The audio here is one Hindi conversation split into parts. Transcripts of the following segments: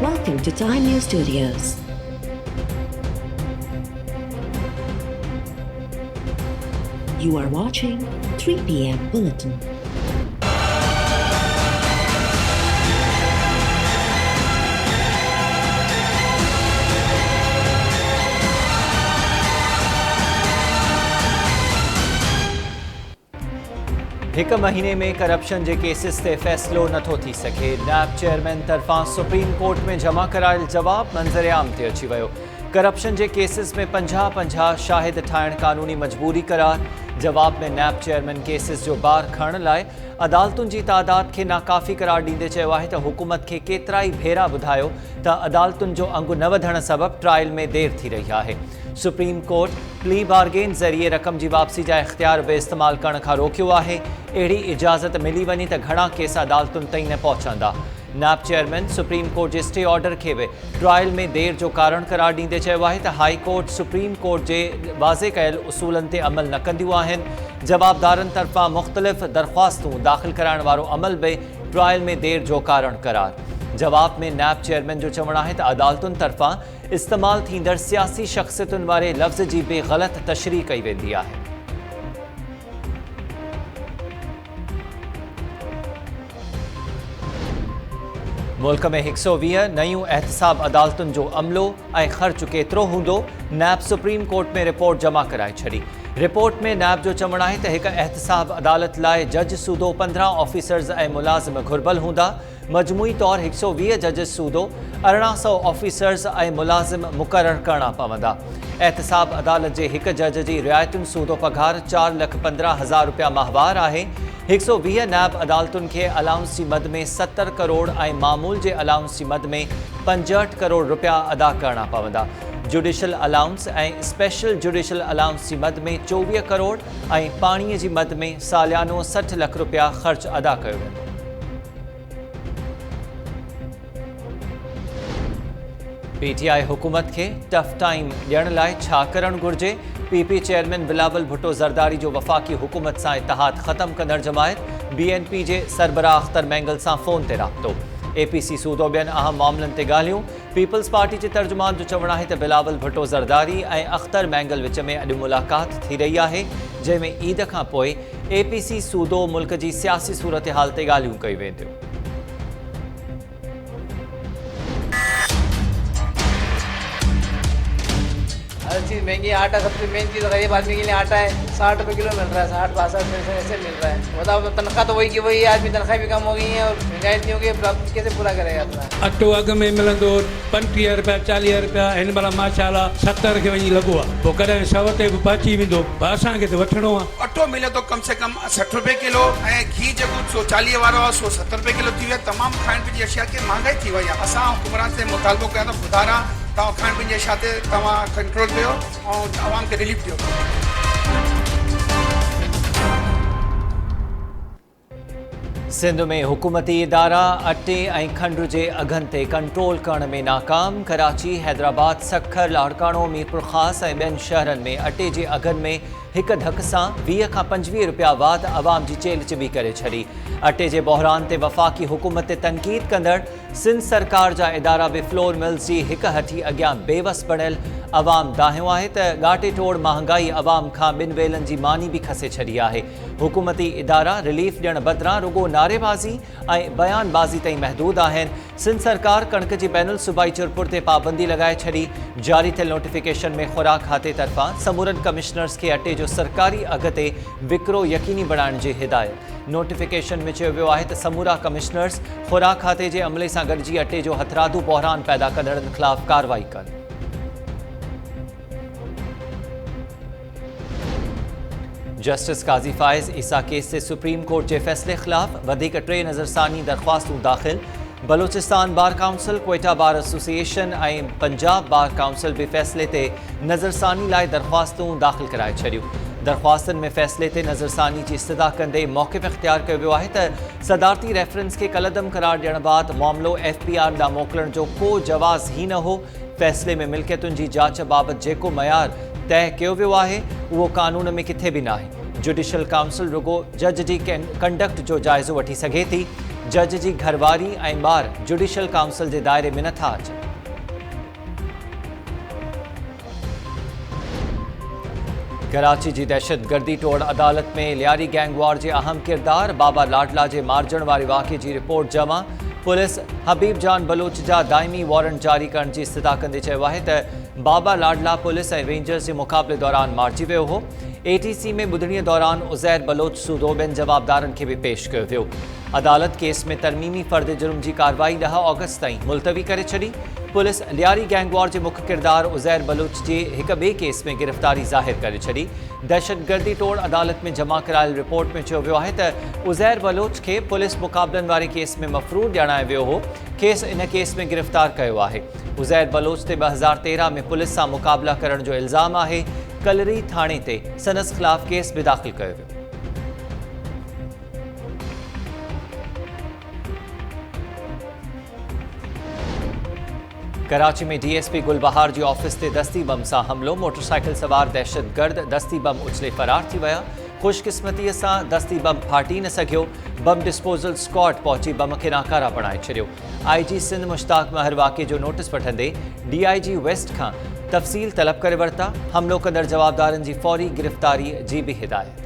Welcome to Time News Studios. You are watching 3 p.m. Bulletin. एक महीने में करप्शन के केसिस ते फ़ैसिलो नथो थी सके। नैब चेयरमैन तरफां सुप्रीम कोर्ट में जमा करायल जवाब मंज़र आम ते अची वियो। करप्शन के केसिस में 50-50 शाहिद ठाहिण कानूनी मजबूरी करार। जवाब में नैब चेयरमैन केसिस जो बार खणण लाइ अदालतुनि जी तादाद खे नाकाफ़ी करार ॾींदे चयो आहे त हुकूमत खे केतिरा ई भेरा ॿुधायो त अदालतुनि जो अंगु न वधण सबबि ट्रायल में देर थी रही आहे। सुप्रीम कोर्ट प्ली बारगेन ज़रिए रक़म जी वापसी जा इख्तियार बि इस्तेमालु करण खां रोकियो आहे। अहिड़ी इजाज़त मिली वञे त घणा केस अदालतुनि ताईं न पहुचंदा। नैब चेयरमैन सुप्रीम कोर्ट जे स्टे ऑर्डर खे बि ट्रायल में देर जो कारण करार ॾींदे चयो आहे त हाई कोर्ट सुप्रीम कोर्ट जे वाज़े कयल उसूलनि ते अमल न कंदियूं आहिनि। जवाबदारनि तरफ़ां मुख़्तलिफ़ दरख़्वास्तूं दाख़िल कराइण वारो अमल बि ट्रायल में देर जो कारण करार। जवाब में नैब चेयरमैन जो चवणु आहे त अदालतुनि तरफ़ां इस्तेमालु थींदड़ सियासी शख़्सियतुनि वारे लफ़्ज़ जी बि ग़लति तशरीह कई वेंदी आहे। मुल्क में 120 नयूं एहतसाब अदालतुनि जो अमलो ऐं ख़र्चु केतिरो हूंदो, नैब सुप्रीम कोर्ट में रिपोर्ट जमा कराए छॾी। रिपोर्ट में नैब जो चवणु आहे त हिकु एहतसाब अदालत लाइ जज सूदो 15 ऑफिसर्स ऐं मुलाज़िम घुर्बल हूंदा। मजमूई तौर 120 जजिस सूदो 1800 ऑफिसर्स ऐं मुलाज़िम मुक़ररु करणा पवंदा। एहतसाब अदालत जे हिकु जज जी रिआयतुनि सूदो पघार 4,15,000 रुपया माहवार आहे। 120 नैब अदालतुनि खे अलाउंस जी मद में 70 करोड़ ऐं मामूल जे अलाउंस जी मद में 65 करोड़ रुपया अदा करणा पवंदा। जुडिशल अलाउंस ऐं स्पेशल जुडिशल अलाउंस जी मद में 24 करोड़ ऐं पाणीअ जी मद में सालियानो 60 लख रुपया ख़र्च अदा कयो वेंदो। पीटीआई हुकूमत खे टफ टाइम ॾियण लाइ छा करणु घुर्जे? पीपी चेयरमैन बिलावल भुट्टो ज़रदारी जो वफ़ाक़ी हुकूमत सां इतिहाद ख़त्म कंदड़ जमायत बीएनपी जे सरबराह अख्तर मैंगल सां फ़ोन ते राब्तो। एपीसी सूदो ॿियनि अहम मामलनि ते ॻाल्हियूं। पीपल्स पार्टी जे तर्जुमान जो चवणु आहे त बिलावल भुट्टो ज़रदारी ऐं अख्तर मैंगल विच में अॼु मुलाक़ात थी रही आहे, जंहिंमें ईद खां पोइ एपीसी सूदो मुल्क जी सियासी सूरत हाल ते ॻाल्हियूं कयूं वेंदियूं। हर चीज़ महंगी है। आटा सबसे मेन चीज़ गरीब आदमी के लिए आटा है। 60 रुपये किलो मिल रहा है, 60-62 पैसे ऐसे मिल रहा है। बताओ तो तनख्वाह तो वही की वही है, आदमी तनख्वाह भी कम हो गई है और महंगाई इतनी हो गई है, कैसे पूरा करेगा अपना? अटो अघ में मिलंदो 35 रुपया 40 रुपया, हिन महिल माशाला 70 खे वञी लॻो आहे। पोइ कॾहिं 100 ते बि पहुची वेंदो, असांखे त वठिणो आहे। अटो मिले तो कम से कम 60 रुपए किलो ऐं घी जेको 140 वारो आहे 170 रुपए किलो थी वियो। तमामु खाइण पीअण जी अशिया खे महांगाई थी वई आहे। असां हुकुमरान से मुतालबो कया त ॿुधारा तव्हां खाइण पीअण जी अशिया ते तव्हां कंट्रोल कयो ऐं आवाम खे रिलीफ ॾियो। सिंध में हुकूमती इदारा अटे ऐं खंड जे अघनि ते कंट्रोल करण में नाकाम। कराची, हैदराबाद, सखर, लाड़काणो, मीरपुर ख़ास ऐं ॿियनि शहरनि में अटे जे अघनि में हिकु धक सां 20 खां 25 रुपया वाध अवाम जी चेल चिबी करे छॾी। अटे जे बहिरान ते वफ़ाक़ी हुकूमत ते तनक़ीद कंदड़ सिंध सरकार जा इदारा बि फ्लोर मिल्स जी हिकु हठी अॻियां बेवस बणियल अवाम दाहियो आहे त ॻाटे टोड़ महांगाई अवाम खां ॿिनि वेलनि जी मानी बि खसे छॾी आहे। हुकूमती इदारा रिलीफ ॾियण बदिरां रुगो नारेबाज़ी ऐं बयानबाज़ी ताईं महदूद आहिनि। सिंध सरकार कणिक जी बैनुल सूबाई चुरपुर ते पाबंदी लॻाए छॾी। जारी थियल नोटिफिकेशन में ख़ुराक खाते तरफ़ां समूरनि कमिश्नर्स खे अटे जो सरकारी अघ ते विकिरो यकीनी बणाइण जी हिदायत। नोटिफिकेशन में चयो वियो आहे त समूरा कमिश्नर्स ख़ुराक खाते जे अमले सां गॾिजी अटे जो हथरादू बहिरान पैदा कंदड़नि ख़िलाफ़ कार्रवाई कनि। जस्टिस काज़ी फ़ाइज़ ईसा केस से सुप्रीम कोर्ट के फ़ैसिले ख़िलाफ़ वधीक 3 नज़रसानी दरख़्वास्तूं दाख़िल। Balochistan bar council, Quetta bar association ऐं पंजाब बार काउंसिल भी फ़ैसिले ते नज़रसानी लाइ दरख़्वास्तूं दाख़िल कराए छॾियूं। दरख़्वास्तनि में फ़ैसिले ते नज़रसानी जी इस्तदा कंदे मौक़िफ़ इख्तियार कयो वियो आहे त सदारती रेफरेंस खे कलदम करार ॾियण बाद मामिलो FPR ॾांहुं मोकिलण जो को जवाज़ ई न हो। फ़ैसिले में मिल्कियतुनि जी जांच बाबति जेको मयार तय कयो वियो आहे उहो कानून में किथे बि न आहे। जुडिशल काउंसिल रुगो जज जी कंडक्ट जो जाइज़ो वठी सघे थी। जज जी घरवारी ऐं ॿार जुडिशल काउंसिल जे दायरे में नथा अचनि। कराची जी दहशतगर्दी टोड़ अदालत में लियारी गैंग वॉर जे अहम किरदार बाबा लाडला जे मारजण वारे वाक़े जी रिपोर्ट जमा। पुलिस हबीब जान बलोच जा दाइमी वारंट जारी करण जी इस्तदा कंदे चयो आहे त बाबा लाडला पुलिस ऐं रेंजर्स जे मुक़ाबले दौरान मारिजी वियो हो। ATC में ॿुधणीअ दौरान उज़ैर बलोच सूदो ॿियनि जवाबदारनि खे बि पेश कयो वियो। अदालत केस में तरमीमी फ़र्द जुर्म जी कार्रवाई 10 ऑगस्ट ताईं मुलतवी करे छॾी। पुलिस लियारी गैंग वॉर जे मुख्य किरदार उज़ैर बलोच जे हिक ॿिए केस में गिरफ़्तारी ज़ाहिर करे छॾी। दहशतगर्दी टोड़ अदालत में जमा करायल रिपोर्ट में चयो वियो आहे त उज़ैर बलोच खे पुलिस मुक़ाबलनि वारे केस में मफ़रूर ॼाणायो वियो हो। खेसि इन केस में गिरफ़्तार कयो आहे। उज़ैर बलोच ते 2013 में पुलिस सां मुक़ाबला करण जो इल्ज़ाम आहे। कलरी थाणे ते संदसि ख़िलाफ़ केस बि दाख़िल कयो वियो। कराची में DSP गुलबहार जी ऑफिस ते दस्ती बम सां हमिलो। मोटरसाइकिल सवार दहशतगर्द दस्ती बम उछले फरार थी विया। ख़ुशकिस्मतीअ सां दस्ती बम फाटी न सघियो। बम डिस्पोजल स्क्वाड पहुची बम खे नाकारा बणाए छॾियो। IG सिंध मुश्ताक महर वाक़े जो नोटिस वठंदे DIG वेस्ट खां तफ़सील तलब करे वरिता। हमिलो कंदड़ जवाबदारनि जी फौरी गिरफ़्तारी जी बि हिदायत।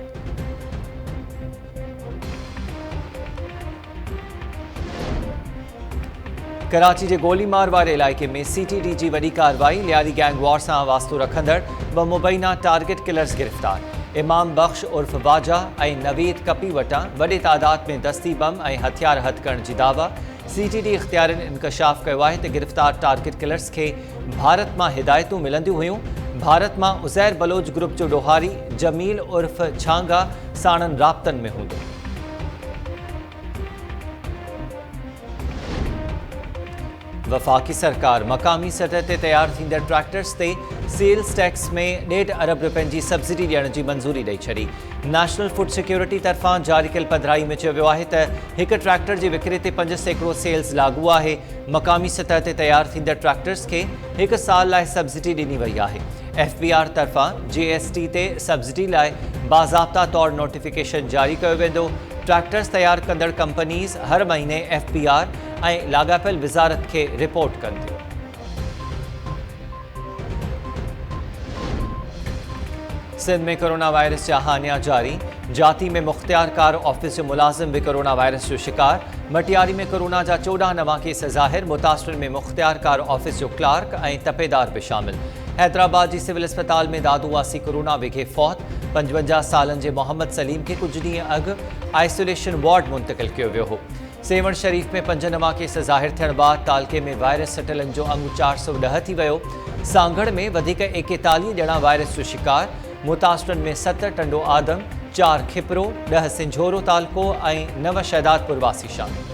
कराची जे गोलीमार वारे इलाइक़े में CTD जी वॾी कार्रवाई। लियारी गैंग वॉर सां वास्तो रखंदड़ 2 मुबैना टारगेट किलर्स गिरफ़्तार। इमाम बख्श उर्फ वाजा ऐं नवीद कपी वटां वॾे तादाद में दस्ती बम ऐं हथियार हथ करण जी दावा। CTD इख़्तियारनि इंकशाफ़ कयो आहे त गिरफ़्तार टारगेट किलर्स खे भारत मां हिदायतूं मिलंदियूं हुयूं। भारत मां उज़ैर बलोच ग्रुप जो ॾोहारी जमील उर्फ छांगा साणनि राब्तनि में हूंदो। वफ़ाक़ी सरकार मक़ामी सतह ते तैयार थींदड़ ट्रैक्टर्स ते सेल्स टैक्स में 1.5 अरब रुपयनि जी सब्सिडी ॾियण जी मंज़ूरी ॾेई छॾी। नेशनल फूड सिक्योरिटी तरफ़ां जारी कयल पधिराई में चयो वियो आहे त हिक ट्रैक्टर जे विकिरे ते 5% सेल्स लागू आहे। मक़ामी सतह ते तैयार थींदड़ ट्रैक्टर्स खे 1 साल लाइ सब्सिडी ॾिनी वई आहे। FBR तरफ़ां GST ते सब्सिडी लाइ बाज़ाब्ता तौरु नोटिफिकेशन जारी कयो वेंदो। ट्रैक्टर्स तैयार कंदड़ कंपनीज़ हर महीने FBR ऐं लाॻापियल वज़ारत खे रिपोर्ट कंदियूं। सिंध में कोरोना वायरस जा हानिया जारी। जाती में मुख्तियारकार ऑफिस जो मुलाज़िम भी कोरोना वायरस जो शिकार। मटियारी में कोरोना जा 14 नवां केस ज़ाहिर। मुतासिरनि में मुख्तियारकार ऑफिस जो क्लार्क ऐं तपेदार भी शामिल। हैदराबाद जी सिविल अस्पताल में दादू वासी कोरोना विघे फौत। 55 सालनि जे मोहम्मद सलीम खे कुछ ॾींहं अॻु आइसोलेशन वार्ड मुंतक़िल कयो वियो हो। सेवण शरीफ में 5 नवां केस ज़ाहिर थियण बाद तालके में वायरस सटलनि जो अंगु 410 थी वियो। सांगड़ में वधीक 41 ॼणा वायरस जो शिकार। मुतासिरनि में 7 टंडो आदम, 4 खिपरो, 10 सिंझोरो तालको ऐं 9 शहदादपुर वासी शामिल।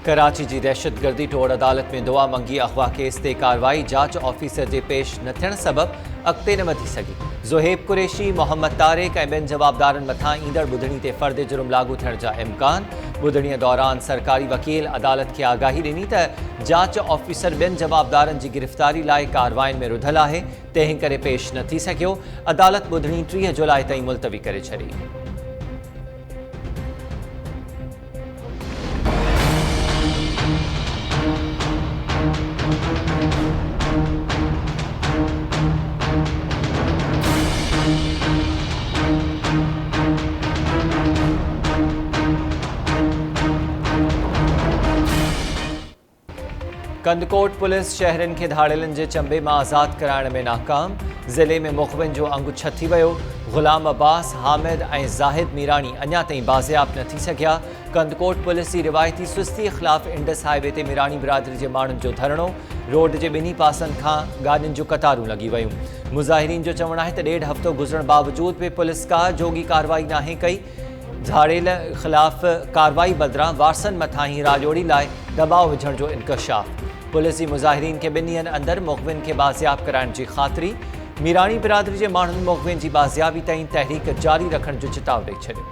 कराची जी दहशतगर्दी टोड़ अदालत में दुआ मंगी अगवा केस ते कार्रवाई। जांच ऑफिसर जे पेश न थियण सबब अॻिते न वधी सघी। ज़ुहैब कुरैशी, मोहम्मद तारिक ऐं ॿियनि जवाबदारनि मथां ईंदड़ ॿुधणी ते फ़र्द जुर्म लागू थियण जा इम्कान। ॿुधणीअ दौरान सरकारी वकील अदालत खे आगाही ॾिनी त जांच ऑफिसर ॿियनि जवाबदारनि जी गिरफ़्तारी लाइ कार्रवाइनि में रुधल आहे, तंहिं करे पेश न थी सघियो। अदालत ॿुधणी 30 जुलाई ताईं मुलतवी करे छॾी। कंदकोट पुलिस शहरनि खे धाड़ेलनि जे चंबे मां आज़ाद कराइण में नाकाम। ज़िले में मुख़बिन जो अंगु छती वियो। ग़ुलाम अब्बास, हामिद ऐं ज़ाहिद मीरानी अञा ताईं बाज़ियाब न थी सघिया। कंदकोट पुलिस जी रिवायती सुस्तीअ ख़िलाफ़ इंडस हाईवे ते मीरानी बिरादरी जे माण्हुनि जो धरणो। रोड जे ॿिन्ही पासनि खां गाॾियुनि जूं कतारूं लॻी वयूं। मुज़ाहिरीन जो चवणु आहे त 1.5 हफ़्तो गुज़रण बावजूद बि पुलिसकार जोगी कार्रवाई नाहे कई। धाड़ेल ख़िलाफ़ कार्रवाई बदिरां वारसनि मथां ई राजोड़ी लाइ दबाव विझण जो इंकशाफ़। पुलिस जी मुज़ाहिरीन खे 2 ॾींहंनि अंदरि मुख़बिन खे बाज़ियाब कराइण जी ख़ातिरी। मीरानी बिरादरी जे माण्हुनि मुख़बिन जी बाज़ियाबी ताईं तहरीक जारी रखण जो चिताव ॾेई छॾियो।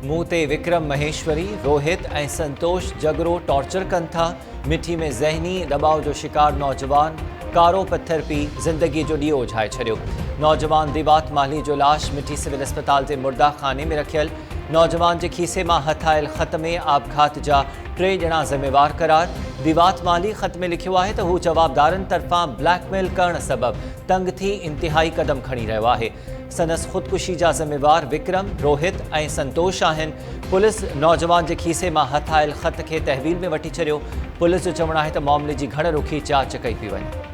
मुंह ते विक्रम महेश्वरी, रोहित ऐं संतोष जगरो टॉर्चर कनि था। मिठी में ज़हनी दबाव जो शिकार नौजवान कारो पत्थर पी ज़िंदगी जो ॾींहुं ओझाए छॾियो। नौजवान दिवात माली जो लाश मिठी सिविल अस्पताल जे मुर्दा खाने में रखियल। नौजवान के खीसे मां हथ आयल ख़त में आपघात जा 3 ॼणा ज़िम्मेवार करार। दिवात माली ख़त में लिखियो आहे त हू जवाबदारनि तरफ़ां ब्लैकमेल करण सबब तंग थी इंतिहाई कदम खणी रहियो आहे। संदसि ख़ुदकुशी जा ज़िम्मेवार विक्रम, रोहित ऐं संतोष आहिनि। पुलिस नौजवान जे खीसे मां हथ आयल ख़त खे तहवील में वठी छॾियो। पुलिस जो चवणु आहे त मामले जी घण रुखी जांच कई पई वञे।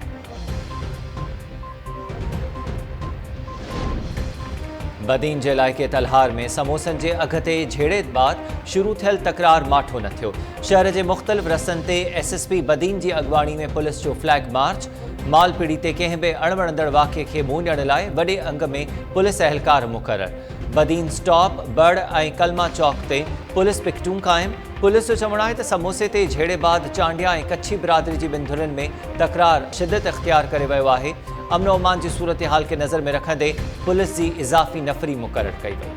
बदीन जे इलाइक़े तलहार में समोसनि जे अघ ते झेड़े बाद शुरू थियल तकरार माठो न थियो। शहर जे मुख़्तलिफ़ रस्तनि ते SSP बदीन जी अॻुवाणी में पुलिस जो फ्लैग मार्च। माल पीड़ी ते कंहिं बि अणवणंदड़ वाक़े खे मुंहुं ॾियण लाइ वॾे अंग में पुलिस अहलकार मुक़रर। बदीन स्टॉप, बड़ ऐं कलमा चौक ते पुलिस पिकटूं क़ाइम। पुलिस जो चवणु आहे त समोसे ते झेड़े बाद चांडिया ऐं कच्छी बिरादरी जी ॿिनि धुरियुनि में तकरार शिदत इख़्तियार करे वियो आहे। अमन ओमान जी सूरत हाल खे नज़र में रखंदे पुलिस जी इज़ाफ़ी नफ़री मुक़रर कई वई।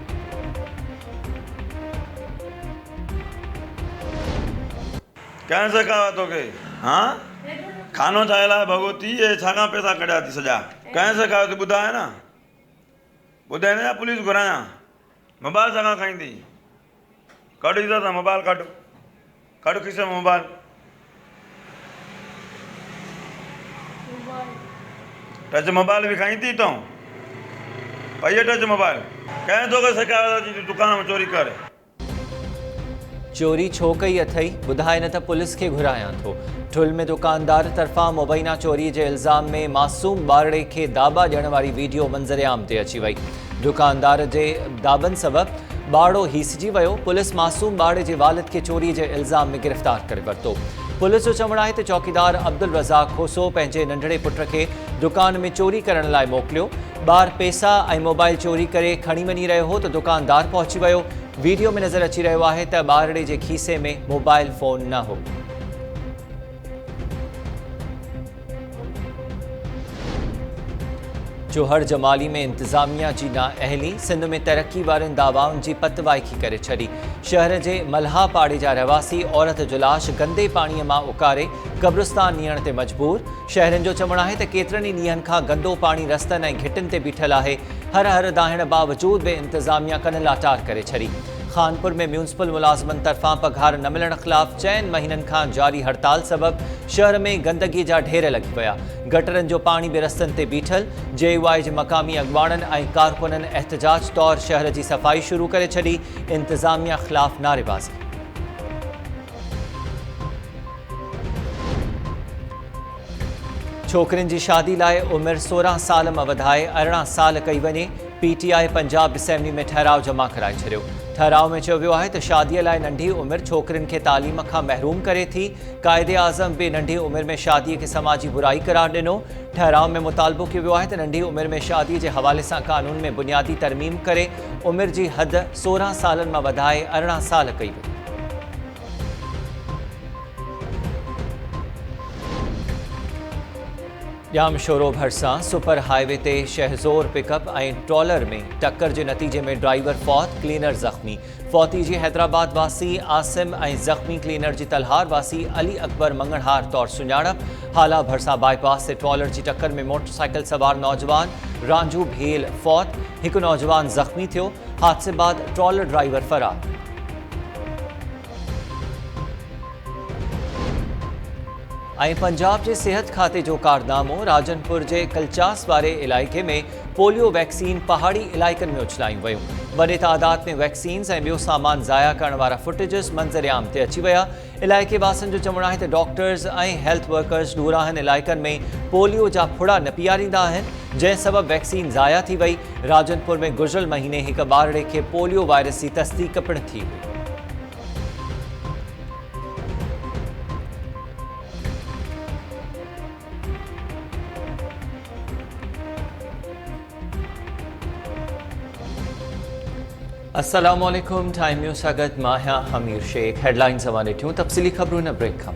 कंहिं सेखारियो तोखे? हाँ, खानो ठाहियल आहे भगवती, ये छाकाणि पैसा कढिया थी सॼा? कंहिं सेखारियो थी? ॿुधाए न, ॿुधाईंदे या पुलिस घुरायां? मोबाइल छाकाणि खईंदी? कढ ईंदा त मोबाइल कढ खीसे में मोबाइल। टच मोबाइल बि खईं थी तूं? पई टच मोबाइल? कंहिं तोखे सेखारियो थी दुकान में चोरी करे? चोरी छो कई अथई? ॿुधाए न त पुलिस खे घुरायां थो। ठुल में दुकानदार तरफ़ां मुबैना चोरी जे इल्ज़ाम में मासूम ॿारड़े खे दाबा ॾियण वारी वीडियो मंज़र-ए-आम ते अची वई। दुकानदार जे दाबनि सबबि ॿारड़ो हीसिजी वियो। पुलिस मासूम ॿारड़े जे वालिद खे चोरी जे इल्ज़ाम में गिरफ़्तार करे वरितो। पुलिस जो चवणु आहे त चौकीदार अब्दुल रज़ाक खोसो पंहिंजे नंढड़े पुट खे दुकान में चोरी करण लाइ मोकिलियो। ॿार पैसा ऐं मोबाइल चोरी करे खणी वञी रहियो हो त दुकानदार पहुची वियो। वीडियो में नज़र अची रहियो आहे त ॿारड़े जे खीसे में मोबाइल फ़ोन न हो। चोहर जमाली में इंतज़ामिया जी नाअहली सिंध में तरक्की वारनि दावाउनि जी पतवाइकी करे छॾी। शहर जे मल्हा पाड़े जा रहवासी औरत जो लाश गंदे पाणीअ मां उकारे क़ब्रिस्तान नीअण ते मजबूर। शहरनि जो चवणु आहे त केतिरनि ई ॾींहंनि खां गंदो पाणी रस्तनि ऐं घिटिन ते बीठल आहे। हर दाहिण बावजूद बि इंतज़ामिया कन लाचार करे छॾी। खानपुर में म्यूनसिपल मुलाज़मनि तरफ़ां पघार न मिलण ख़िलाफ़ 4 महीननि खां जारी हड़ताल सबबि शहर में गंदगी जा ढेर लॻी विया। गटरनि जो पाणी बि रस्तनि ते बीठल। JUI जे मक़ामी अॻुवाणनि ऐं कारकुननि एहतजाज तौरु शहर जी सफ़ाई शुरू करे छॾी। इंतज़ामिया ख़िलाफ़ नारेबाज़ी। छोकिरियुनि जी शादी लाइ उमिरि 16 साल मां वधाए 18 साल कई वञे। PTI पंजाब असेंबली में ठहराव जमा कराए छॾियो। ठहराव में चयो वियो आहे त शादीअ लाइ नंढी उमिरि छोकिरियुनि खे तालीम खां महरूम करे थी। क़ाइदे आज़म बि नंढी उमिरि में शादीअ खे समाजी बुराई करार ॾिनो। ठहराव में मुतालबो कयो वियो आहे त नंढी उमिरि में शादीअ जे हवाले सां कानून में बुनियादी तरमीम करे उमिरि जी हद 16 सालनि मां वधाए 18 साल कई वई। जाम शोरो भरिसां सुपर हाईवे ते शहज़ोर पिकअप ऐं ट्रॉलर में टक्कर जे नतीजे में ड्राइवर फौत, क्लीनर ज़ख़्मी। फौती जी हैदराबाद वासी आसिम ऐं ज़ख़्मी क्लीनर जी तलहार वासी अली अकबर मंगणहार तौरु सुञाणप। हाला भरिसां बाईपास ते ट्रॉलर जी टक्कर में मोटरसाइकिल सवार नौजवान रांझू भेल फौत, हिकु नौजवान ज़ख़्मी थियो। हादसे बाद ट्रॉलर ड्राइवर फरार। ऐं पंजाब जे सिहत खाते जो कारनामो। राजनपुर जे कलचास वारे इलाइक़े में पोलियो वैक्सीन पहाड़ी इलाइक़नि में उछलायूं वयूं। वॾे तादाद में वैक्सीन्स ऐं ॿियो सामान ज़ाया करण वारा फुटेजेस मंज़र-ए-आम ते अची विया। इलाइक़े वासियुनि जो चवणु आहे त डॉक्टर्स ऐं हेल्थ वर्कर्स ॾूरांहनि इलाइक़नि में पोलियो जा फुड़ा न पीआरींदा आहिनि, जंहिं सबबि वैक्सीन ज़ाया थी वई। राजनपुर में गुज़िरियल महीने हिकु ॿारड़े खे पोलियो वायरस जी तस्दीक़ पिणु थी हुई। अस्सलामुअलैकुम। टाइम न्यूज़ सां गॾु मां आहियां हमीर शेख। हेडलाइन्स हवाले ॾिठियूं, तफ़सीली ख़बरूं इन ब्रेक खां।